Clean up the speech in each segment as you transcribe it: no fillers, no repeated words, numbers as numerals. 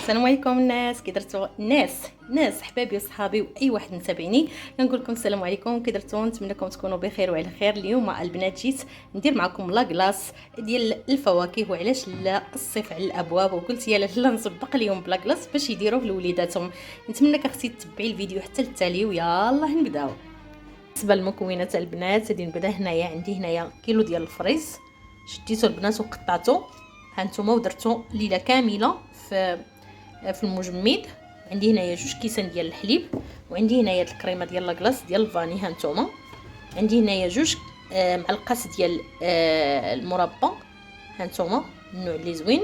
السلام عليكم الناس، كي درتو ناس حبابي وصحابي واي واحد متابعني، كنقول لكم السلام عليكم. كي درتو؟ نتمنىكم تكونوا بخير وعلى خير. اليوم البنات جيت ندير معكم لا كلاص ديال الفواكه، وعلاش لا الصيف على الابواب، وقلت يلا لا نسبق اليوم بلا كلاص باش يديروه لوليداتهم. نتمنىك اختي تتبعي الفيديو حتى للتالي، ويلا نبداو. بالنسبه للمكونات البنات غادي نبدا. هنايا عندي هنايا كيلو ديال الفريز، شديتو البنات وقطعته هانتوما ودرتو ليله كامله في المجمد. عندي هنايا 2 كيسان ديال الحليب، وعندي هنايا الكريمه ديال لاكلاص ديال الفاني هانتوما. عندي هنايا 2 معلقات ديال المربى هانتوما النوع اللي زوين.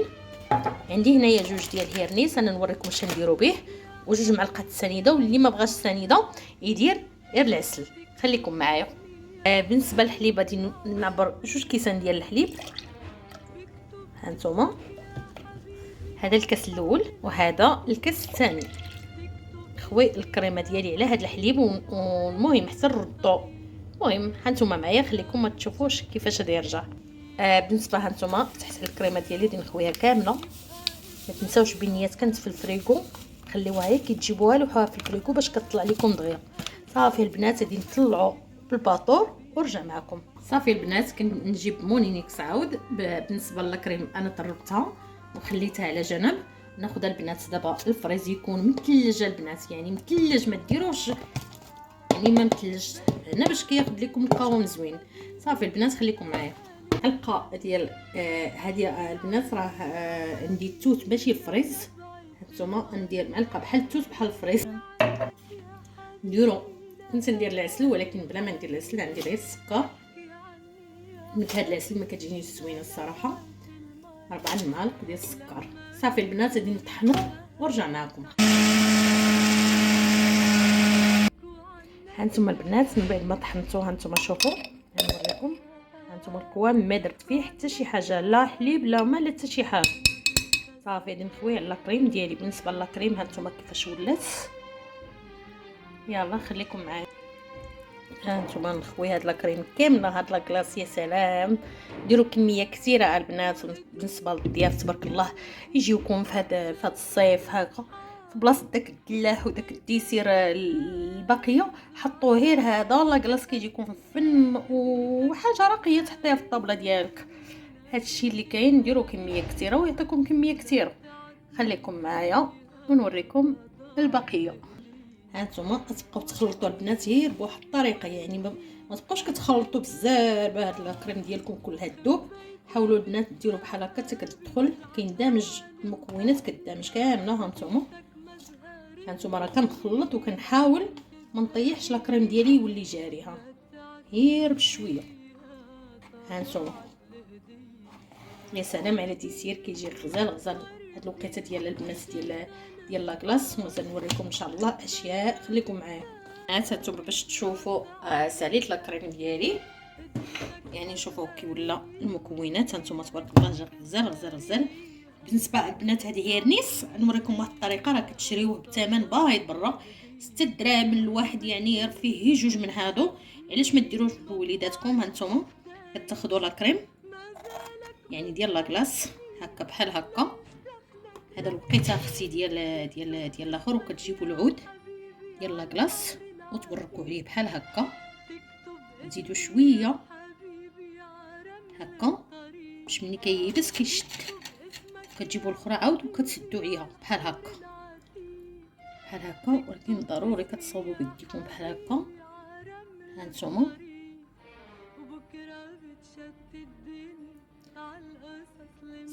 عندي هنايا 2 ديال الهيرنيس، انا نوريكم اش نديرو به، و2 معلقات السنيده، واللي ما بغاش السنيده يدير غير العسل. خليكم معايا. بالنسبه للحليب غادي نعبر 2 كيسان ديال الحليب هانتوما. هذا الكاس الاول وهذا الكاس الثاني. خوي الكريمه ديالي على هذا الحليب، والمهم حتى نردو. المهم هانتوما معايا، خليكم ما تشوفوش كيفاش غادي يرجع. بالنسبه هانتوما تحت الكريمه ديالي غادي نخويها كامله. ما تنساوش بنيات كانت في الفريغو، خليوها هي كي تجيبوها لوحوها في الفريغو باش كتطلع لكم دغيا. صافي البنات غادي نطلعوا بالباطور ورجع معكم. صافي البنات كنجيب مونينيكس عاود. بالنسبه للكريم انا طربتها وخليتها على جنب. ناخذ البنات دابا الفريز يكون مثلج البنات، يعني مثلج، ما ديروش يعني ما مثلج هنا باش كياخذ لكم القوام زوين. صافي البنات خليكم معايا. حلقه ديال هذه البنات راه عندي التوت ماشي الفريز هانتوما. ندير معلقه بحال التوت بحال الفريز. نديرو كنت ندير العسل، ولكن بلا ما ندير العسل عندي غير السكر. نكهه العسل ما كتجينيش زوينه الصراحه. 4 معالق ديال السكر. صافي البنات غادي نطحنو ورجع معكم. هانتوما البنات من بعد ما طحنتو هانتوما شوفوا نوريكم. هانتوما القوام ما درت فيه حتى شي حاجه، لا حليب لا ما لا حتى شي حاجه. صافي غادي نخويه على الكريم ديالي. بالنسبه للكريم هانتوما كيفاش ولات، يلا خليكم معايا. هانتوما نخوي هاد لاكريم كامله، هاد لاكلاص يا سلام. ديروا كميه كثيره البنات. بالنسبه للضياف تبارك الله يجيوكم في هاد الصيف هكا، في بلاصه داك الدلاح وداك الديسير الباقيه حطوا غير هذا لاكلاص كيجيكم فن وحاجه راقيه تحطيها في الطابله ديالك. هادشي اللي كاين. ديروا كميه كثيره ويعطيكم كميه كثيره. خليكم معايا ونوريكم البقيه. هانتوما تبقاو تخلطوا البنات غير بواحد الطريقه، يعني ما تبقاوش كتخلطوا بزاف بهاد الكريم ديالكم كلها تذوب. حاولوا البنات ديروا بحال هكا حتى كتدخل كيندمج المكونات، كتدمج كامله. هانتوما راه كنخلط وكنحاول ما نطيحش الكريم ديالي يولي جاري، ها غير بشويه. هانتوما يا سلام على ديسير كيجي غزال. هاد الوقيته ديال البنات ديال لاكلاص مازال نوريكم ان شاء الله اشياء. خليكم معايا. هانتوما باش تشوفوا ساليت لاكريم ديالي، يعني شوفوا كي ولا المكونات. هانتوما تبارك الله جا غزال. بالنسبه للبنات هذه هي النيس، نوريكم واحد الطريقه راه كتشريوه بثمن بايظ برا 6 دراهم الواحد، يعني فيه هي 2 من هادو. علاش ما ديروش بوليداتكم؟ هانتوما كتاخذوا لاكريم يعني ديال لاكلاص هكا بحال هكا. هذا الوقيته اختي ديال الاخر، وكتجيبوا العود ديال لاكلاص وتبركوا عليه بحال هكا. تزيدوا شويه هكا باش ملي كييبس كيشد. كتجيبوا الاخرى عاود وكتسدوا عليها بحال هكا ولكن ضروري كتصاوبوا بيديكم بحال هكا. هانتوما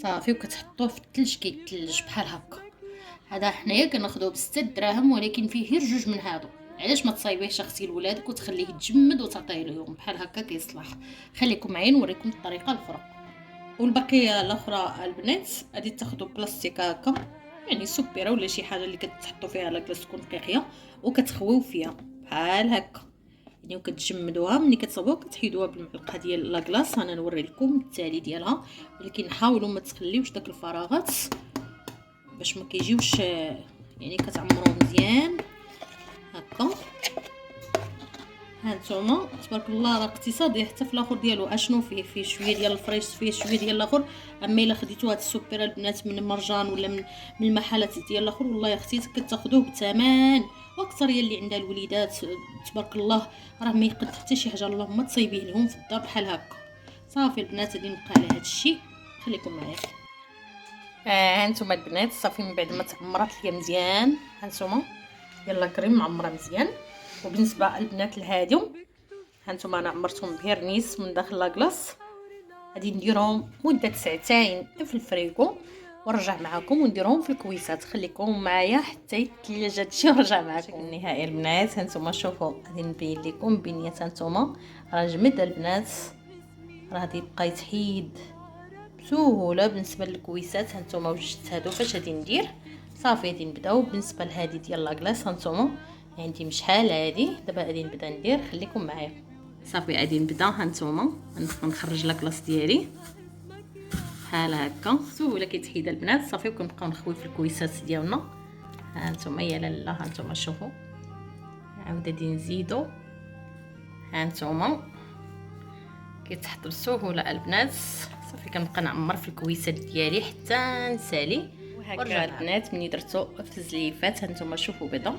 صافي وكتحطوه في الثلج كيتلج بحال هكا. هذا حنايا كناخذوه ب6 دراهم، ولكن فيه غير 2 من هادو. علاش ما تصايبيهش اختي لولادك وتخليه يتجمد وتعطيه لهم بحال هكا كيصلح. خليكم معايا نوريكم الطريقه الاخرى. والبقيه الاخرى البنات غادي تاخذوا بلاستيك هكا، يعني سبيره ولا شي حاجه اللي كتحطوا فيها لاكلاص تكون دقيقه، وكتخويو فيها بحال هكا يعني، وكتجمدوها. ملي كتصاوبوها كتحيدوها بالمعلقه ديال لاكلاص. انا نوري لكم التالي ديالها، ولكن حاولوا ما تخليوش داك الفراغات باش ما كيجيوش، يعني كتعمروه مزيان هكا. هانتوما تبارك الله راه اقتصادي حتى في الاخر ديالو. اشنو فيه شويه ديال الفريش، فيه شويه ديال الاخر. اما الا خديتو هاد السوبر البنات من مرجان ولا من المحلات ديال الاخر، والله يا اختي كتاخذوه بثمن. واكثريه اللي عندها الوليدات تبارك الله راه ما يقد حتى شي حاجه، اللهم تصيبيه لهم في الدار بحال هكا. صافي البنات غادي نبقى على هاد الشيء، خليكم معايا. هانتوما البنات صافي من بعد ما تعمرات ليا مزيان، هانتوما يلا كريم معمره مزيان. وبالنسبه للبنات الهاديو، هانتوما انا عمرتهم بهرنيس من داخل لاكلاص، غادي نديرهم مده ساعتين في الفريكو ونرجع معكم ونديرهم في الكويسات. خليكم معايا حتى يتلج هادشي ونرجع معكم. النهائي البنات هانتوما شوفوا، غادي نبين لكم بنيات. هانتوما راه جمد البنات، راه غادي يبقى يتحيد بسهوله. بالنسبه للكويسات هانتوما وجدت هادو فاش غادي ندير. صافي غادي نبداو بالنسبه لهادي ديال لاكلاص. هانتوما عندي شحال هادي، دابا غادي نبدا ندير، خليكم معايا. صافي غادي نبدا. هانتوما نخرج لاكلاص ديالي بحال هكا سهوله كيتحيد البنات. صافي وكنبقاو نخوي في الكويسات ديالنا. هانتوما يا لالا، هانتوما شوفوا عاود غادي نزيدو. هانتوما كيتحط بسهوله البنات. صافي كنبقى نعمر في الكويسات ديالي حتى نسالي. ورجع البنات ملي درتو في الزليفات، هانتوما شوفوا بيضه،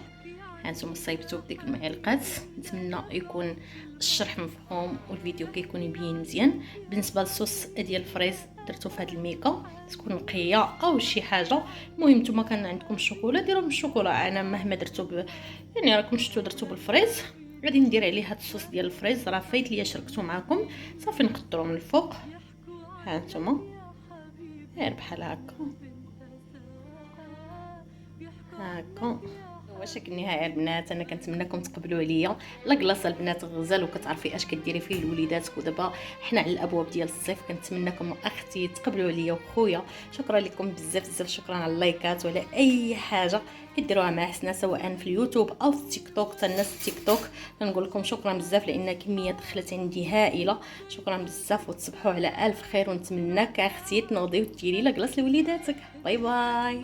هانتوما صايبتو بديك المعلقات. نتمنى يكون الشرح مفهوم والفيديو كيكون يبين مزيان. بالنسبه للصوص ديال الفريز درتو في هاد الميكا، تكون نقيه او شي حاجه. المهم نتوما كان عندكم الشوكولا ديروا بالشوكولا. انا مهما درتو يعني راكم شفتوا درتو بالفريز. غادي ندير عليه هاد الصوص ديال الفريز، راه فايت ليا شاركتو معكم. صافي نقطرو من الفوق، هانتوما غير بحال هكا هكا. واش النهايه البنات، انا كنتمنىكم تقبلوا عليا لاكلاص البنات غزال، وكتعرفي اش كديري فيه لوليداتك. ودابا حنا على الابواب ديال الصيف، كنتمنىكم اختي تقبلوا عليا وخويا. شكرا لكم بزاف بزاف، شكرا على اللايكات وعلى اي حاجه كديروها مع حسنا سواء في اليوتيوب او في التيك توك. حتى الناس التيك توك كنقول لكم شكرا بزاف، لان كميه دخلت عندي هائله. شكرا بزاف وتصبحوا على الف خير. ونتمنى اختي تنوضي وتديري لاكلاص لوليداتك. باي باي.